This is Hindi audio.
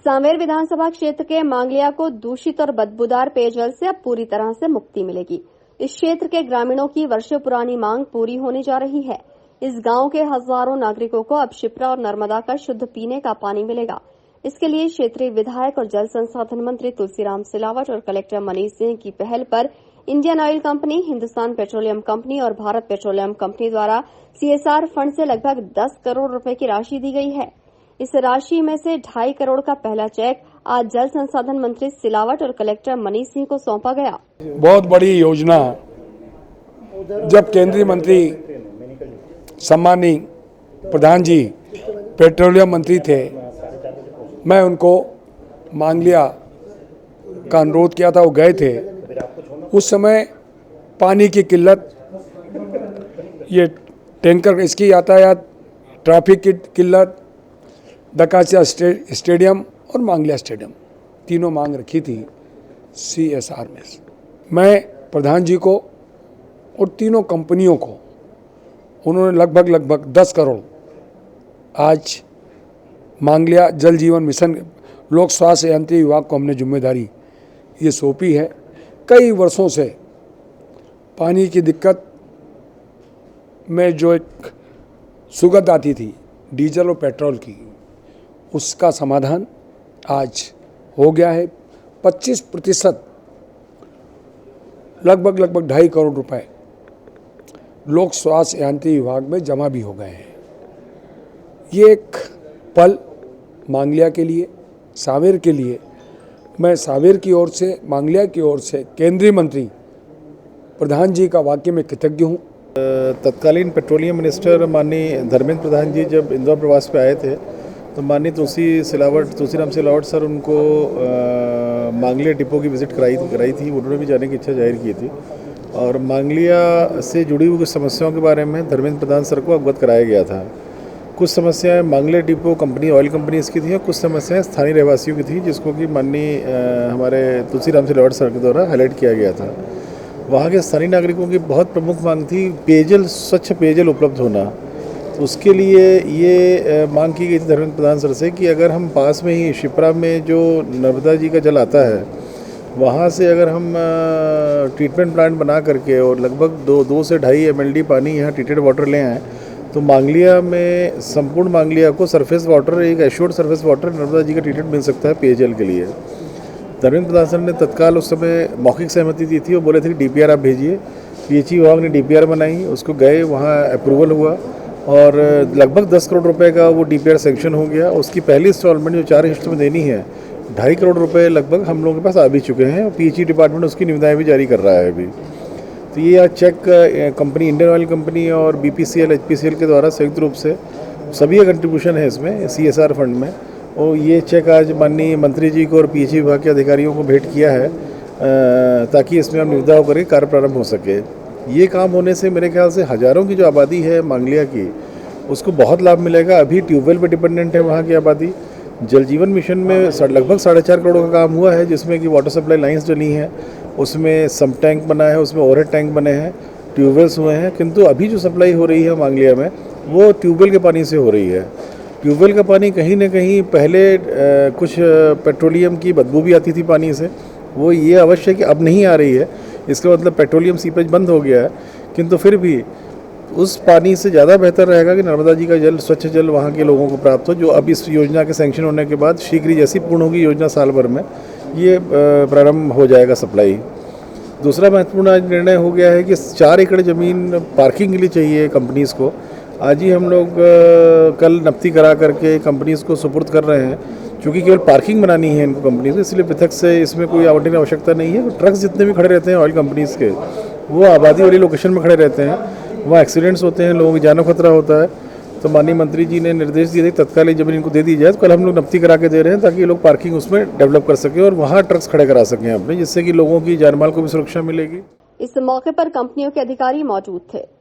सांवेर विधानसभा क्षेत्र के मांगलिया को दूषित और बदबूदार पेयजल से अब पूरी तरह से मुक्ति मिलेगी। इस क्षेत्र के ग्रामीणों की वर्षों पुरानी मांग पूरी होने जा रही है। इस गांव के हजारों नागरिकों को अब शिप्रा और नर्मदा का शुद्ध पीने का पानी मिलेगा। इसके लिए क्षेत्रीय विधायक और जल संसाधन मंत्री तुलसीराम सिलावट और कलेक्टर मनीष सिंह की पहल पर Indian Oil company, Hindustan petroleum company और भारत पेट्रोलियम कंपनी द्वारा CSR फंड से लगभग 10 करोड़ रुपए की राशि दी गई है। इस राशि में से 2.5 करोड़ का पहला चेक आज जल संसाधन मंत्री सिलावट और कलेक्टर मनीष सिंह को सौंपा गया। बहुत बड़ी योजना। जब केंद्रीय मंत्री सम्मानीय प्रधान जी पेट्रोलियम मंत्री थे, मैं उनको मांगलिया का अनुरोध किया था, वो गए थे। उस समय पानी की किल्लत, ये टैंकर इसकी यातायात, ट्रैफिक की किल्लत, दकासिया स्टेडियम और मांगलिया स्टेडियम तीनों मांग रखी थी CSR में। मैं प्रधान जी को और तीनों कंपनियों को, उन्होंने लगभग 10 करोड़ आज मांगलिया जल जीवन मिशन लोक स्वास्थ्य यांत्रिक विभाग को हमने जिम्मेदारी ये सौंपी है। कई वर्षों से पानी की दिक्कत में जो एक सुगंध आती थी डीजल और पेट्रोल की, उसका समाधान आज हो गया है। 25% लगभग 2.5 करोड़ रुपए लोक स्वास्थ्य यांत्रिक विभाग में जमा भी हो गए हैं। ये एक पल मांगलिया के लिए, सांवेर के लिए। मैं सांवेर की ओर से, मांगलिया की ओर से केंद्रीय मंत्री प्रधान जी का वाकई में कृतज्ञ हूँ। तत्कालीन पेट्रोलियम मिनिस्टर माननीय धर्मेंद्र प्रधान जी जब इंदौर प्रवास पे आए थे, तो माननीय तुलसीराम सिलावट सर उनको मांगलिया डिपो की विज़िट कराई थी। उन्होंने भी जाने की इच्छा जाहिर की थी और मांगलिया से जुड़ी हुई कुछ समस्याओं के बारे में धर्मेंद्र प्रधान सर को अवगत कराया गया था। कुछ समस्याएं Mangliya depot company, oil companies की थी और कुछ समस्याएं स्थानीय रहवासियों की थी, जिसको कि माननीय हमारे तुलसीराम सिलावट सर के द्वारा हाईलाइट किया गया था। वहाँ के स्थानीय नागरिकों की बहुत प्रमुख मांग थी पेयजल, स्वच्छ पेयजल उपलब्ध होना। उसके लिए ये मांग की गई थी धर्मेंद्र प्रधान सर से कि अगर हम पास में ही शिप्रा में जो नर्मदा जी का जल आता है, वहाँ से अगर हम ट्रीटमेंट प्लांट बना करके और लगभग 2 से 2.5 mld पानी यहाँ ट्रीटेड वाटर ले आएँ, तो मांगलिया में, संपूर्ण मांगलिया को सरफेस वाटर, एक assured surface water Narmada ji का ट्रीटमेंट मिल सकता है पेयजल के लिए। धर्मेंद्र प्रधान सर ने तत्काल उस समय मौखिक सहमति दी थी। वो बोले थे कि DPR आप भेजिए। PHE विभाग ने DPR बनाई, उसको गए, वहाँ अप्रूवल हुआ और लगभग 10 करोड़ रुपए का वो DPR सेंक्शन हो गया। उसकी पहली इंस्टॉलमेंट जो 4 किश्त में देनी है, 2.5 करोड़ रुपए लगभग हम लोगों के पास आ भी चुके हैं और PHE डिपार्टमेंट उसकी निविदाएँ भी जारी कर रहा है अभी। तो ये check company, Indian Oil company और BPCL, HPCL के द्वारा संयुक्त रूप से सभी का कंट्रीब्यूशन है इसमें CSR फंड में। और ये चेक आज माननीय मंत्री जी को और PHE विभाग के अधिकारियों को भेंट किया है ताकि इसमें हम निविदा होकर कार्य प्रारंभ हो सके। ये काम होने से मेरे ख्याल से हज़ारों की जो आबादी है मांगलिया की, उसको बहुत लाभ मिलेगा। अभी ट्यूबवेल पर डिपेंडेंट है वहाँ की आबादी। जल जीवन मिशन में लगभग 4.5 करोड़ का काम हुआ है, जिसमें कि वाटर सप्लाई लाइन्स डली हैं, उसमें सम्प टैंक बना है, उसमें ओवरहेड टैंक बने हैं, ट्यूबवेल्स हुए हैं। किंतु अभी जो सप्लाई हो रही है मांगलिया में, वो ट्यूबवेल के पानी से हो रही है। ट्यूबवेल का पानी कहीं ना कहीं पहले कुछ पेट्रोलियम की बदबू भी आती थी पानी से, वो ये अवश्य कि अब नहीं आ रही है। इसका मतलब पेट्रोलियम सीपेज बंद हो गया है, किंतु फिर भी उस पानी से ज़्यादा बेहतर रहेगा कि नर्मदा जी का जल, स्वच्छ जल वहाँ के लोगों को प्राप्त हो, जो अब इस योजना के सैंक्शन होने के बाद शीघ्र ही, जैसी पूर्ण होगी योजना साल भर में, ये प्रारंभ हो जाएगा सप्लाई। दूसरा महत्वपूर्ण आज निर्णय हो गया है कि 4 एकड़ ज़मीन पार्किंग के लिए चाहिए कंपनीज़ को। आज ही हम लोग कल नफ्ती करा करके कंपनीज़ को सुपुर्द कर रहे हैं, क्योंकि केवल पार्किंग बनानी है इनको कंपनीज़ को, इसलिए पृथक से इसमें कोई आवंटन की आवश्यकता नहीं है। ट्रक्स जितने भी खड़े रहते हैं ऑयल कंपनीज़ के, वो आबादी वाली लोकेशन में खड़े रहते हैं, वहाँ एक्सीडेंट्स होते हैं, लोगों की जान को खतरा होता है। तो माननीय मंत्री जी ने निर्देश दिए थे कि तत्काल जमीन इनको दे दी जाए। तो कल हम लोग नफ्ती करा के दे रहे हैं ताकि ये लोग पार्किंग उसमें डेवलप कर सकें और वहाँ ट्रक्स खड़े करा सकें अपने, जिससे कि लोगों की जानमाल को भी सुरक्षा मिलेगी। इस मौके पर कंपनियों के अधिकारी मौजूद थे।